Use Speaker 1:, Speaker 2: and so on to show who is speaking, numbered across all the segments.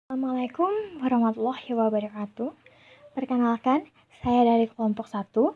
Speaker 1: Assalamualaikum warahmatullahi wabarakatuh. Perkenalkan, saya dari kelompok 1.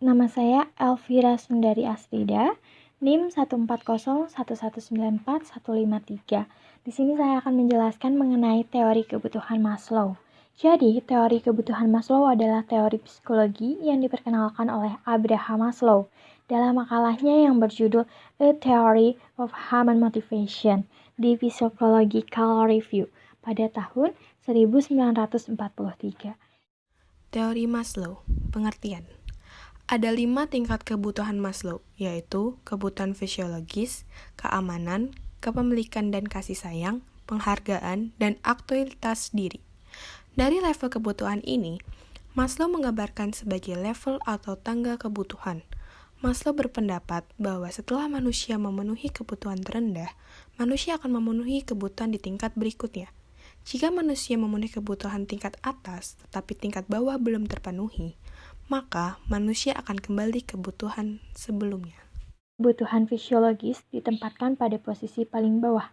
Speaker 1: Nama saya Elvira Sundari Astrida, NIM 140119415. Di sini saya akan menjelaskan mengenai teori kebutuhan Maslow. Jadi, teori kebutuhan Maslow adalah teori psikologi yang diperkenalkan oleh Abraham Maslow dalam makalahnya yang berjudul A Theory of Human Motivation di Psychological Review pada tahun 1943.
Speaker 2: Teori Maslow, pengertian. Ada 5 tingkat kebutuhan Maslow, yaitu kebutuhan fisiologis, keamanan, kepemilikan dan kasih sayang, penghargaan, dan aktualitas diri. Dari level kebutuhan ini, Maslow menggambarkan sebagai level atau tangga kebutuhan. Maslow berpendapat bahwa setelah manusia memenuhi kebutuhan terendah, manusia akan memenuhi kebutuhan di tingkat berikutnya. Jika manusia memenuhi kebutuhan tingkat atas, tetapi tingkat bawah belum terpenuhi, maka manusia akan kembali ke kebutuhan sebelumnya.
Speaker 1: Kebutuhan fisiologis ditempatkan pada posisi paling bawah.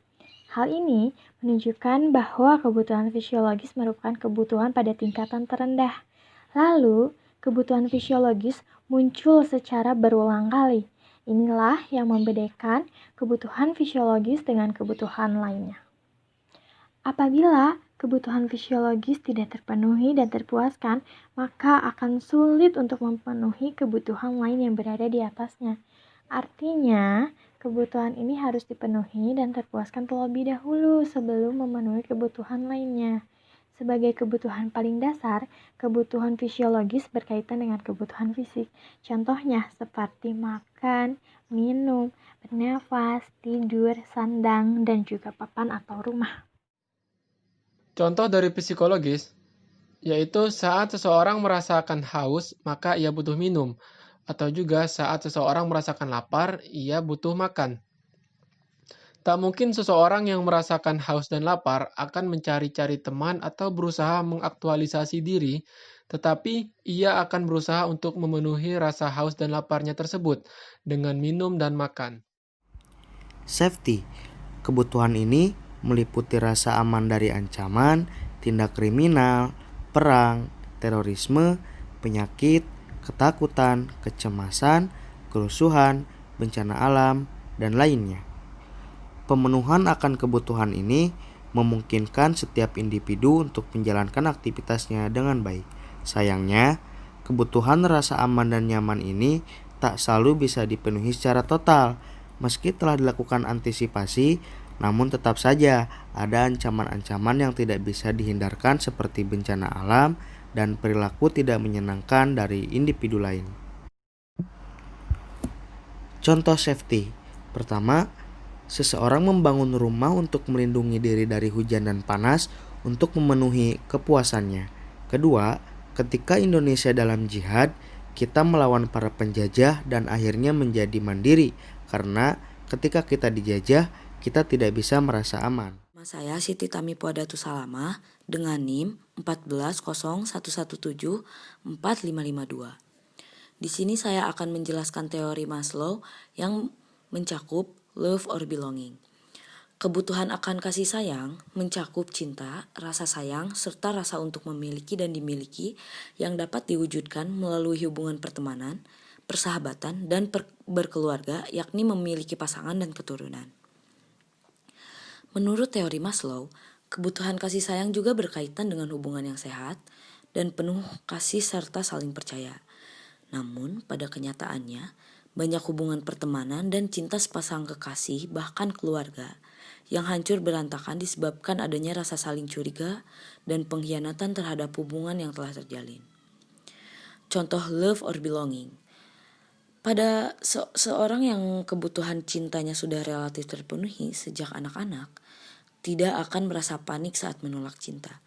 Speaker 1: Hal ini menunjukkan bahwa kebutuhan fisiologis merupakan kebutuhan pada tingkatan terendah. Lalu, kebutuhan fisiologis muncul secara berulang kali. Inilah yang membedakan kebutuhan fisiologis dengan kebutuhan lainnya. Apabila kebutuhan fisiologis tidak terpenuhi dan terpuaskan, maka akan sulit untuk memenuhi kebutuhan lain yang berada di atasnya. Artinya, kebutuhan ini harus dipenuhi dan terpuaskan terlebih dahulu sebelum memenuhi kebutuhan lainnya. Sebagai kebutuhan paling dasar, kebutuhan fisiologis berkaitan dengan kebutuhan fisik. Contohnya seperti makan, minum, bernafas, tidur, sandang, dan juga papan atau rumah.
Speaker 3: Contoh dari psikologis, yaitu saat seseorang merasakan haus, maka ia butuh minum. Atau juga saat seseorang merasakan lapar, ia butuh makan. Tak mungkin seseorang yang merasakan haus dan lapar akan mencari-cari teman atau berusaha mengaktualisasi diri, tetapi ia akan berusaha untuk memenuhi rasa haus dan laparnya tersebut dengan minum dan makan.
Speaker 4: Safety. Kebutuhan ini meliputi rasa aman dari ancaman, tindak kriminal, perang, terorisme, penyakit, ketakutan, kecemasan, kerusuhan, bencana alam, dan lainnya. Pemenuhan akan kebutuhan ini memungkinkan setiap individu untuk menjalankan aktivitasnya dengan baik. Sayangnya, kebutuhan rasa aman dan nyaman ini tak selalu bisa dipenuhi secara total. Meski telah dilakukan antisipasi, namun tetap saja ada ancaman-ancaman yang tidak bisa dihindarkan seperti bencana alam dan perilaku tidak menyenangkan dari individu lain. Contoh safety. Pertama, seseorang membangun rumah untuk melindungi diri dari hujan dan panas untuk memenuhi kepuasannya. Kedua, ketika Indonesia dalam jihad, kita melawan para penjajah dan akhirnya menjadi mandiri karena ketika kita dijajah, kita tidak bisa merasa aman.
Speaker 5: Nama saya Siti Tami Puadatu Salama dengan NIM 14011745552. Di sini saya akan menjelaskan teori Maslow yang mencakup love or belonging. Kebutuhan akan kasih sayang mencakup cinta, rasa sayang, serta rasa untuk memiliki dan dimiliki yang dapat diwujudkan melalui hubungan pertemanan, persahabatan, dan berkeluarga, yakni memiliki pasangan dan keturunan. Menurut teori Maslow, kebutuhan kasih sayang juga berkaitan dengan hubungan yang sehat dan penuh kasih serta saling percaya. Namun, pada kenyataannya, banyak hubungan pertemanan dan cinta sepasang kekasih, bahkan keluarga, yang hancur berantakan disebabkan adanya rasa saling curiga dan pengkhianatan terhadap hubungan yang telah terjalin. Contoh love or belonging. Pada seorang yang kebutuhan cintanya sudah relatif terpenuhi sejak anak-anak, tidak akan merasa panik saat menolak cinta.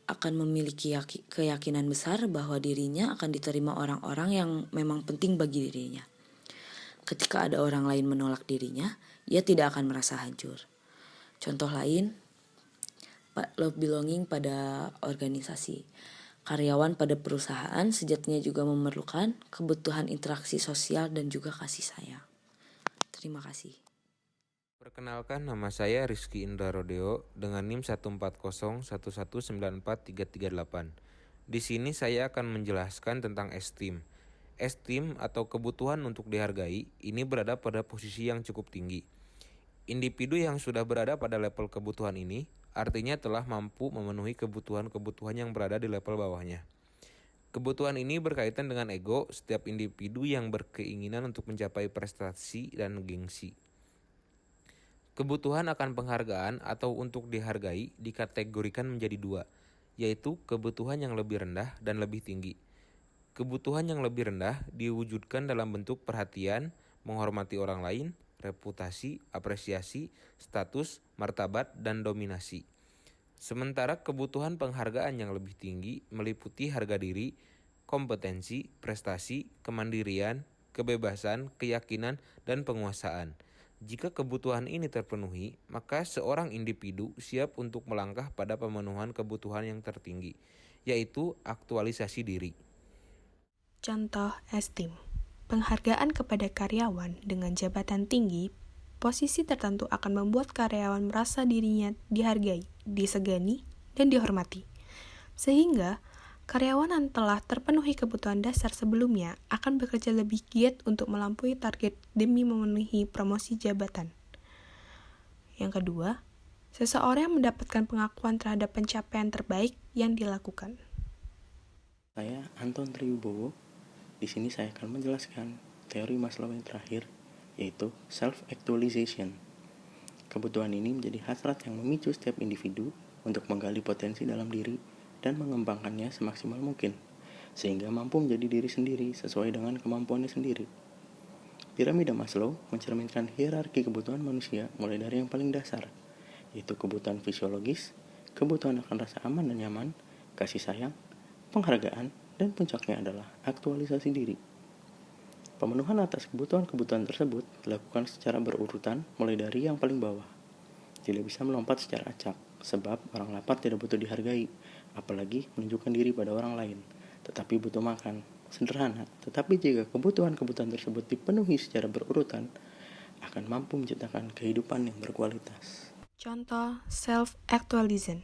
Speaker 5: Akan memiliki keyakinan besar bahwa dirinya akan diterima orang-orang yang memang penting bagi dirinya. Ketika ada orang lain menolak dirinya, ia tidak akan merasa hancur. Contoh lain, love belonging pada organisasi. Karyawan pada perusahaan sejatinya juga memerlukan kebutuhan interaksi sosial dan juga kasih sayang. Terima kasih.
Speaker 6: Perkenalkan, nama saya Rizky Indra Rodeo dengan NIM 14011194338. Di sini saya akan menjelaskan tentang esteem. Esteem atau kebutuhan untuk dihargai ini berada pada posisi yang cukup tinggi. Individu yang sudah berada pada level kebutuhan ini artinya telah mampu memenuhi kebutuhan-kebutuhan yang berada di level bawahnya. Kebutuhan ini berkaitan dengan ego setiap individu yang berkeinginan untuk mencapai prestasi dan gengsi. Kebutuhan akan penghargaan atau untuk dihargai dikategorikan menjadi dua, yaitu kebutuhan yang lebih rendah dan lebih tinggi. Kebutuhan yang lebih rendah diwujudkan dalam bentuk perhatian, menghormati orang lain, reputasi, apresiasi, status, martabat, dan dominasi. Sementara kebutuhan penghargaan yang lebih tinggi meliputi harga diri, kompetensi, prestasi, kemandirian, kebebasan, keyakinan, dan penguasaan. Jika kebutuhan ini terpenuhi, maka seorang individu siap untuk melangkah pada pemenuhan kebutuhan yang tertinggi, yaitu aktualisasi diri.
Speaker 2: Contoh esteem. Penghargaan kepada karyawan dengan jabatan tinggi, posisi tertentu akan membuat karyawan merasa dirinya dihargai, disegani, dan dihormati. Sehingga, karyawan yang telah terpenuhi kebutuhan dasar sebelumnya akan bekerja lebih giat untuk melampaui target demi memenuhi promosi jabatan. Yang kedua, seseorang yang mendapatkan pengakuan terhadap pencapaian terbaik yang dilakukan.
Speaker 7: Saya Anton Triwibowo. Di sini saya akan menjelaskan teori Maslow yang terakhir, yaitu self-actualization. Kebutuhan ini menjadi hasrat yang memicu setiap individu untuk menggali potensi dalam diri dan mengembangkannya semaksimal mungkin, sehingga mampu menjadi diri sendiri sesuai dengan kemampuannya sendiri. Piramida Maslow mencerminkan hierarki kebutuhan manusia mulai dari yang paling dasar, yaitu kebutuhan fisiologis, kebutuhan akan rasa aman dan nyaman, kasih sayang, penghargaan, dan puncaknya adalah aktualisasi diri. Pemenuhan atas kebutuhan-kebutuhan tersebut dilakukan secara berurutan mulai dari yang paling bawah. Tidak bisa melompat secara acak, sebab orang lapar tidak butuh dihargai, apalagi menunjukkan diri pada orang lain, tetapi butuh makan. Sederhana, tetapi jika kebutuhan-kebutuhan tersebut dipenuhi secara berurutan, akan mampu menciptakan kehidupan yang berkualitas.
Speaker 2: Contoh self-actualization.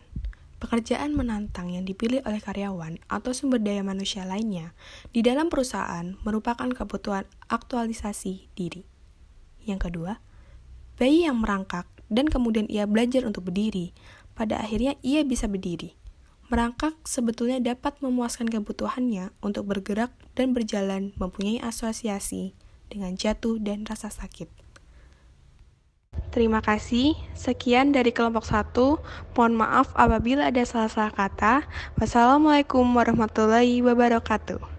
Speaker 2: Pekerjaan menantang yang dipilih oleh karyawan atau sumber daya manusia lainnya di dalam perusahaan merupakan kebutuhan aktualisasi diri. Yang kedua, bayi yang merangkak dan kemudian ia belajar untuk berdiri, pada akhirnya ia bisa berdiri. Merangkak sebetulnya dapat memuaskan kebutuhannya untuk bergerak dan berjalan mempunyai asosiasi dengan jatuh dan rasa sakit. Terima kasih. Sekian dari kelompok 1. Mohon maaf apabila ada salah-salah kata. Wassalamualaikum warahmatullahi wabarakatuh.